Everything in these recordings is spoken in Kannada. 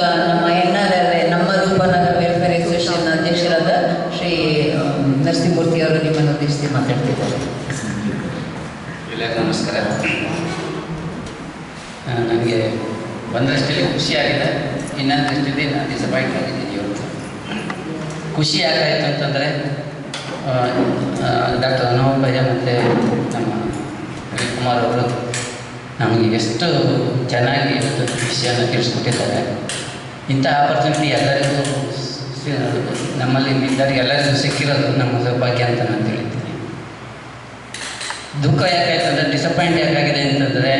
ನಮ್ಮ NRLA ನಮ್ಮ ರೂಪನಗರ ವೆಲ್ಫೇರ್ ಅಸೋಸಿಯೇಷನ್ ಅಧ್ಯಕ್ಷರಾದ ಶ್ರೀ ನರಸಿಂಹಮೂರ್ತಿ ಅವರು ನಿಮ್ಮನ್ನು ಉದ್ದೇಶಿಸಿ ಮಾತಾಡ್ತಿದ್ದಾರೆ. ಎಲ್ಲರಿಗೂ ನಮಸ್ಕಾರ. ನನಗೆ ಒಂದರಷ್ಟಲ್ಲಿ ಖುಷಿಯಾಗಿದೆ, ಇನ್ನೊಂದರಷ್ಟಲ್ಲಿ ನಾನು ಡಿಸಪಾಯಿಂಟ್ ಆಗಿದ್ದೀನಿ. ಇವತ್ತು ಖುಷಿ ಯಾಕಾಯಿತು ಅಂತಂದರೆ ಡಾಕ್ಟರ್ ಅನೋಭಯ ಮತ್ತು ನಮ್ಮ ರವಿಕುಮಾರ್ ಅವರು ನಮಗೆ ಎಷ್ಟು ಚೆನ್ನಾಗಿ ವಿಷಯನ ತಿಳಿಸ್ಕೊಟ್ಟಿದ್ದಾರೆ. ಇಂಥ ಆಪರ್ಚುನಿಟಿ ಎಲ್ಲರಿಗೂ ನಮ್ಮಲ್ಲಿ ಇದ್ದಾರೆ, ಎಲ್ಲರಿಗೂ ಸಿಕ್ಕಿರೋದು ನಮ್ಮ ಸೌಭಾಗ್ಯ ಅಂತ ನಾನು ತಿಳಿತೀನಿ. ದುಃಖ ಯಾಕಾಯ್ತು ಅಂದರೆ ಡಿಸಪಾಯಿಂಟ್ ಯಾಕಾಗಿದೆ ಅಂತಂದರೆ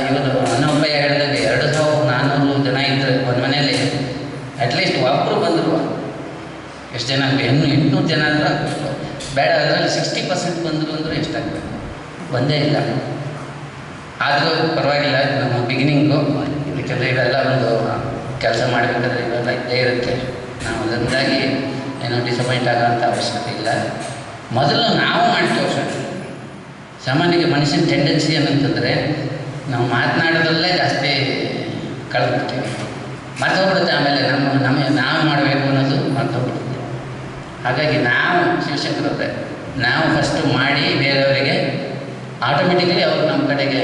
ಇವತ್ತು ಅನೋಭಯ ಹೇಳಿದಂಗೆ 2400 ಜನ ಇದ್ದರೆ ಒಂದು ಮನೆಯಲ್ಲಿ ಅಟ್ಲೀಸ್ಟ್ ಒಬ್ಬರು ಬಂದರು. ಎಷ್ಟು ಜನ ಆಗಬೇಕು? 800 ಜನ ಆದರೂ ಆಗಬೇಕು. ಬೇಡ ಅದರಲ್ಲಿ 60% ಬಂದರು ಅಂದರೆ ಎಷ್ಟಾಗಬೇಕು? ಒಂದೇ ಇಲ್ಲ. ಆದರೂ ಪರವಾಗಿಲ್ಲ, ನಮ್ಮ ಬಿಗಿನಿಂಗು. ಯಾಕೆಂದರೆ ಇವೆಲ್ಲ ಒಂದು ಕೆಲಸ ಮಾಡಬೇಕಾದ್ರೆ ಇವೆಲ್ಲ ಇದ್ದೇ ಇರುತ್ತೆ. ನಾವು ಅದರಿಂದಾಗಿ ಏನೋ ಡಿಸಪಾಯಿಂಟ್ ಆಗೋಂಥ ಅವಶ್ಯಕತೆ ಇಲ್ಲ. ಮೊದಲು ನಾವು ಮಾಡಿ ತೋರಿಸೋಣ. ಸಾಮಾನ್ಯವಾಗಿ ಮನುಷ್ಯನ ಟೆಂಡೆನ್ಸಿ ಏನಂತಂದರೆ ನಾವು ಮಾತನಾಡೋದ್ರಲ್ಲೇ ಜಾಸ್ತಿ ಕಳೆದ್ಬಿಡ್ತೀವಿ, ಮರ್ತೋಗ್ಬಿಡುತ್ತೆ. ಆಮೇಲೆ ನಾವು ಮಾಡಬೇಕು ಅನ್ನೋದು ಮರ್ತೋಗ್ಬಿಡುತ್ತೆ. ಹಾಗಾಗಿ ನಾವು ಶಿವಶಂಕರವ್ರೆ ನಾವು ಫಸ್ಟು ಮಾಡಿ ಬೇರೆಯವರಿಗೆ ಆಟೋಮೆಟಿಕಲಿ ಅವರು ನಮ್ಮ ಕಡೆಗೆ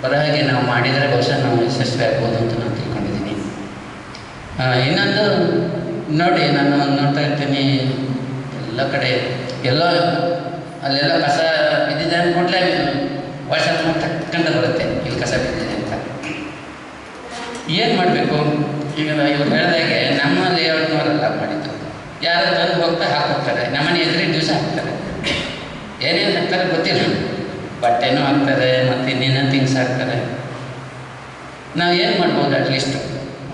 ಬರೋ ಹಾಗೆ ನಾವು ಮಾಡಿದರೆ ಬಹುಶಃ ನಾವು ಯಶಸ್ವಿ ಆಗ್ಬೋದು ಅಂತ ನಾನು ತಿಳ್ಕೊಂಡಿದ್ದೀನಿ. ಇನ್ನೊಂದು ನೋಡಿ, ನಾನು ನೋಡ್ತಾ ಇರ್ತೀನಿ ಎಲ್ಲ ಕಡೆ ಎಲ್ಲೋ ಅಲ್ಲೆಲ್ಲ ಕಸ ಬಿದ್ದಿದೆ ಅಂದ್ಕೊಟ್ಲೆ ವಾಟ್ಸಪ್ ತಕ್ಕಂತ ಬರುತ್ತೆ, ಇಲ್ಲಿ ಕಸ ಬಿದ್ದಿದೆ ಅಂತ. ಏನು ಮಾಡಬೇಕು? ಈಗ ಇವ್ರು ಹೇಳಿದಾಗೆ ನಮ್ಮ ಲೇಔಟ್ನವರೆಲ್ಲ ಮಾಡಿದ್ದು ಯಾರು ತಂದು ಹೋಗ್ತಾ ಹಾಕ್ತಾರೆ, ನಮ್ಮನೆ ಎದುರಿಗೆ ದಿವಸ ಹಾಕ್ತಾರೆ. ಏನೇನು ಹಾಕ್ತಾರೆ ಗೊತ್ತಿಲ್ಲ, ಬಟ್ಟೆನೂ ಹಾಕ್ತಾರೆ ಮತ್ತು ಇನ್ನೇನೋ ಥಿಂಗ್ಸ್ ಹಾಕ್ತಾರೆ. ನಾವು ಏನು ಮಾಡ್ಬೋದು? ಅಟ್ಲೀಸ್ಟ್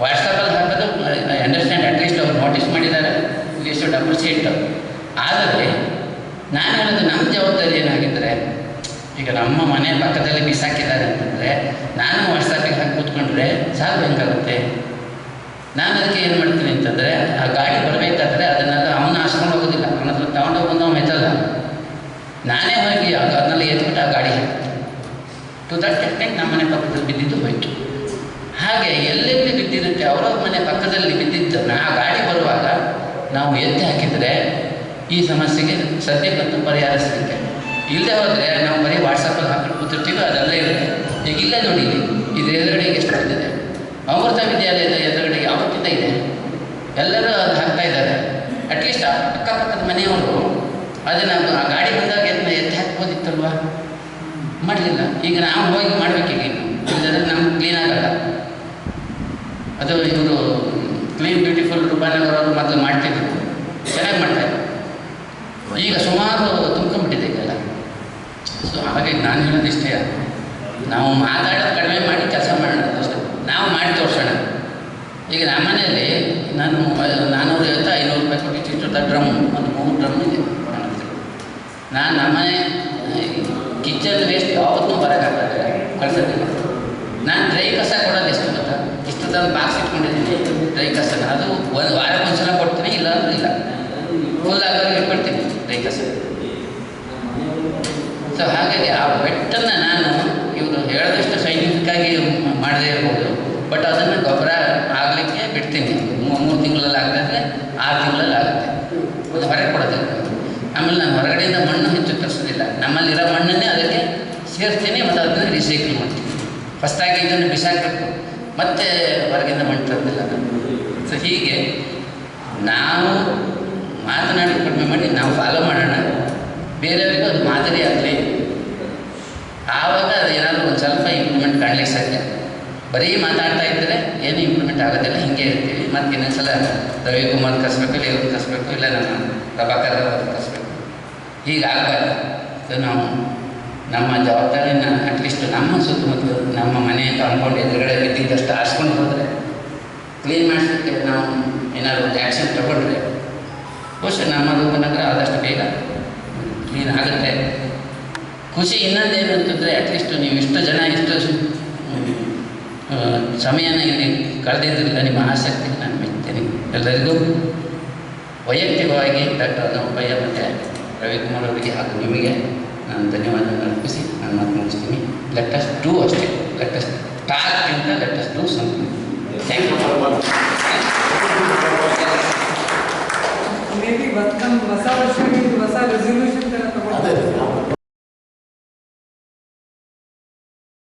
ವಾಟ್ಸಪ್ಪಲ್ಲಿ ಹಾಕೋದು ಐ ಅಂಡರ್ಸ್ಟ್ಯಾಂಡ್, ಅಟ್ಲೀಸ್ಟ್ ಅವ್ರು ನೋಟಿಸ್ ಮಾಡಿದ್ದಾರೆ, ವಿ ಶುಡ್ ಅಪ್ರಿಷಿಯೇಟ್. ಆದರೆ ನಾನು ಹೇಳೋದು ನಮ್ಮ ಜವಾಬ್ದಾರಿ ಏನಾಗಿದ್ದರೆ, ಈಗ ನಮ್ಮ ಮನೆ ಪಕ್ಕದಲ್ಲಿ ಬಿಸಾಕಿದ್ದಾರೆ ಅಂತಂದರೆ ನಾನು ವಾಟ್ಸಪ್ಪಿಗೆ ಹಾಕಿ ಕೂತ್ಕೊಂಡ್ರೆ ಸಾಕು ಹೆಂಗಾಗುತ್ತೆ? ನಾನು ಅದಕ್ಕೆ ಏನು ಮಾಡ್ತೀನಿ ಅಂತಂದರೆ, ಆ ಗಾಡಿ ಬರಬೇಕಾದ್ರೆ ಅದನ್ನೆಲ್ಲ ಅವನು ಹಾಸ್ಕೊಂಡು ಹೋಗೋದಿಲ್ಲ, ಅವನ ಹತ್ರ ತಗೊಂಡೋಗೋದು ನಾವು ಮೆಚ್ಚಲ್ಲ. ನಾನೇ ಹೋಗಿ ಅದನ್ನೆಲ್ಲ ಎತ್ಬಿಟ್ಟು ಆ ಗಾಡಿ ಹಾಕ್ತೀನಿ. ಟು ದಟ್ ಎಕ್ಸ್ಟೆಂಟ್ ನಮ್ಮ ಮನೆ ಪಕ್ಕದಲ್ಲಿ ಬಿದ್ದಿದ್ದು ಹೋಯಿತು. ಹಾಗೆ ಎಲ್ಲೆಲ್ಲಿ ಬಿದ್ದಿರುತ್ತೆ ಅವ್ರವ್ರ ಮನೆ ಪಕ್ಕದಲ್ಲಿ ಬಿದ್ದಿದ್ದನ್ನು ಆ ಗಾಡಿ ಬರುವಾಗ ನಾವು ಎತ್ತಿ ಹಾಕಿದರೆ ಈ ಸಮಸ್ಯೆಗೆ ಸದ್ಯಕ್ಕಂತೂ ಪರಿಹಾರ ಸಿಗುತ್ತೆ. ಇಲ್ಲದೆ ಹೋದರೆ ನಾವು ಬರೀ ವಾಟ್ಸಪ್ಪಲ್ಲಿ ಹಾಕೊಂಡು ಕೂತಿರ್ತೀವಿ, ಅದೆಲ್ಲ ಇರುತ್ತೆ. ಈಗ ಇಲ್ಲ ನೋಡಿ, ಇದ್ರ ಎದುರುಗಡೆಗೆ ಎಷ್ಟು ಬಿದ್ದಿದೆ, ಅಮೃತ ವಿದ್ಯಾಲಯದ ಎದುರುಗಡೆ ಯಾವತ್ತಿಂದ ಇದೆ, ಎಲ್ಲರೂ ಅದು ಹಾಕ್ತಾ ಇದ್ದಾರೆ. ಅಟ್ಲೀಸ್ಟ್ ಅಕ್ಕಪಕ್ಕದ ಮನೆಯವರು ಅದನ್ನು ಆ ಗಾಡಿ ಬಂದಾಗ ಎತ್ತಿ ಹಾಕ್ಬೋದಿತ್ತಲ್ವ? ಮಾಡಲಿಲ್ಲ. ಈಗ ನಾವು ಹೋಗಿ ಮಾಡಬೇಕೀಗ, ಇಲ್ಲದ್ರೆ ನಮ್ಗೆ ಕ್ಲೀನ್ ಆಗಲ್ಲ. ಅದು ಇವರು ಕ್ಲೀನ್ ಬ್ಯೂಟಿಫುಲ್ ರೂಪಾನಗರವರು ಮೊದಲು ಮಾಡ್ತಿದ್ರು, ಚೆನ್ನಾಗಿ ಮಾಡ್ತಾಯಿದ್ರು. ಈಗ ಸುಮಾರು ತುಂಬ್ಕೊಂಡ್ಬಿಟ್ಟಿದೆ ಈಗೆಲ್ಲ. ಸೊ ಹಾಗಾಗಿ ನಾನು ಹೇಳೋದಿಷ್ಟೇ, ನಾವು ಮಾತಾಡೋದು ಕಡಿಮೆ ಮಾಡಿ ಕೆಲಸ ಮಾಡೋಣ ಅಷ್ಟೇ. ನಾವು ಮಾಡಿ ತೋರಿಸೋಣ. ಈಗ ನಮ್ಮ ಮನೆಯಲ್ಲಿ ನಾನು 450-500 ರೂಪಾಯಿ ಕೊಟ್ಟು ಇಷ್ಟು ಡ್ರಮ್, ಒಂದು 3 ಡ್ರಮ್ ಇದೆ ನನ್ನ ಹತ್ರ. ನಾನು ನಮ್ಮನೆ ಕಿಚನ್ ವೇಸ್ಟ್ ಯಾವತ್ತೂ ಬರೋಕ್ಕಾಗಲ್ಲ, ಕಳ್ಸೋದಿಲ್ಲ. ನಾನು ಡ್ರೈ ಕಸ ಕೊಡೋದು ಎಷ್ಟು ಗೊತ್ತಾ? ಇಷ್ಟು ತಂದು ಬಾಕ್ಸ್ ಇಟ್ಕೊಂಡಿದ್ದೀನಿ ಡ್ರೈ ಕಸನ. ಅದು ಒಂದು ವಾರಕ್ಕೊಂದ್ಸಲ ಕೊಡ್ತೀನಿ, ಇಲ್ಲ ಅಂದ್ರೆ ಇಲ್ಲ, ಫುಲ್ ಆಗೋರಿಗೆ ಇಟ್ಕೊಳ್ತೀನಿ ಡ್ರೈ ಕಸ. ಸೊ ಹಾಗಾಗಿ ಆ ಬೆಟ್ಟನ್ನು ನಾನು ಇವರು ಹೇಳಿದಷ್ಟು ಸೈಂಟಿಫಿಕ್ಕಾಗಿ ಮಾಡದೇ ಇರ್ಬೋದು, ಬಟ್ ಅದನ್ನು ಗೊಬ್ಬರ ಆಗಲಿಕ್ಕೆ ಬಿಡ್ತೀನಿ. 3 ತಿಂಗಳಲ್ಲಿ ಆಗಲಿದ್ರೆ 6 ತಿಂಗಳಲ್ಲಿ ಆಗುತ್ತೆ. ಅದು ಹೊರಗೆ ಕೊಡೋದಿಲ್ಲ. ಆಮೇಲೆ ನಾನು ಹೊರಗಡೆಯಿಂದ ಮಣ್ಣು ಹೆಚ್ಚು ತರಿಸೋದಿಲ್ಲ, ನಮ್ಮಲ್ಲಿರೋ ಮಣ್ಣನ್ನೇ ಅದಕ್ಕೆ ಸೇರಿಸ್ತೀನಿ ಮತ್ತು ಅದನ್ನು ರೀಸೈಕಲ್ ಮಾಡ್ತೀನಿ. ಫಸ್ಟಾಗಿ ಇದನ್ನು ಬಿಸಾಕಬೇಕು, ಮತ್ತೆ ಹೊರಗಿಂದ ಮಣ್ಣು ತರೋದಿಲ್ಲ ನಾನು. ಸೊ ಹೀಗೆ ನಾವು ಮಾತನಾಡಿ ಕಡಿಮೆ ಮಾಡಿ ನಾವು ಫಾಲೋ ಮಾಡೋಣ, ಬೇರೆಯವರಿಗೂ ಅದು ಮಾದರಿ ಆಗಲಿ. ಆವಾಗ ಅದು ಏನಾದರೂ ಒಂದು ಸ್ವಲ್ಪ ಇಂಪ್ರೂವ್ಮೆಂಟ್ ಕಾಣಲಿಕ್ಕೆ ಸಾಧ್ಯ. ಬರೀ ಮಾತಾಡ್ತಾ ಇದ್ದರೆ ಏನು ಇಂಪ್ರೂವ್ಮೆಂಟ್ ಆಗೋದಿಲ್ಲ, ಹಿಂಗೆ ಇರ್ತೀವಿ. ಮತ್ತು ಇನ್ನೊಂದ್ಸಲ ರವಿಕುಮಾರ್ ಕಲಿಸ್ಬೇಕು, ಇಲ್ಲ ಇವ್ರನ್ನ ಕಲಿಸ್ಬೇಕು, ಇಲ್ಲ ನಮ್ಮ ಪ್ರಭಾಕರ್ ಅವ್ರನ್ನ ಕಲಿಸ್ಬೇಕು, ಹೀಗಾಗಬಾರ್ದು. ಸೊ ನಾವು ನಮ್ಮ ಜವಾಬ್ದಾರಿನ ಅಟ್ಲೀಸ್ಟ್ ನಮ್ಮ ಸುತ್ತಮುತ್ತ ನಮ್ಮ ಮನೆ ಕಾಂಪೌಂಡ್ ಎದುರುಗಡೆ ಬಿದ್ದಿದ್ದಷ್ಟು ಆರಿಸ್ಕೊಂಡು ಹೋದರೆ, ಕ್ಲೀನ್ ಮಾಡಿಸೋಕ್ಕೆ ನಾವು ಏನಾದರೂ ಒಂದು ಆ್ಯಕ್ಷನ್ ತಗೊಂಡ್ರೆ ಬಹುಶಃ ನಮ್ಮ ರೂಪನಗರ ಆದಷ್ಟು ಬೇಗ ಕ್ಲೀನ್ ಆಗುತ್ತೆ. ಖುಷಿ ಇನ್ನೊಂದೇನು ಅಂತಂದರೆ, ಅಟ್ಲೀಸ್ಟ್ ನೀವು ಇಷ್ಟು ಜನ ಇಷ್ಟು ಸಮಯನ ಇಲ್ಲಿ ಕಳೆದಿದ್ದರಿಂದ ನಿಮ್ಮ ಆಸಕ್ತಿಗೆ ನಾನು ಮೆಚ್ಚುತ್ತೇನೆ. ಎಲ್ಲರಿಗೂ ವೈಯಕ್ತಿಕವಾಗಿ ಡಾಕ್ಟರ್ ಅನೋಭಯ ಮತ್ತು ರವಿಕುಮಾರ್ ಅವರಿಗೆ ಹಾಗೂ ನಿಮಗೆ ನಾನು ಧನ್ಯವಾದಗಳನ್ನು ಅರ್ಪಿಸಿ ನಾನು ಮಾತು ಮುಗಿಸ್ತೀನಿ. ಲೆಟ್ ಅಸ್ ಡೂ ಅಷ್ಟೇ, ಲೆಟ್ ಅಸ್ ಟಾಕ್ ಅಂತ let us do something. Thank you. Maybe ನಮ್ಮ ಹೊಸ ವರ್ಷಕ್ಕೆ ಹೊಸ ರೆಸಲ್ಯೂಷನ್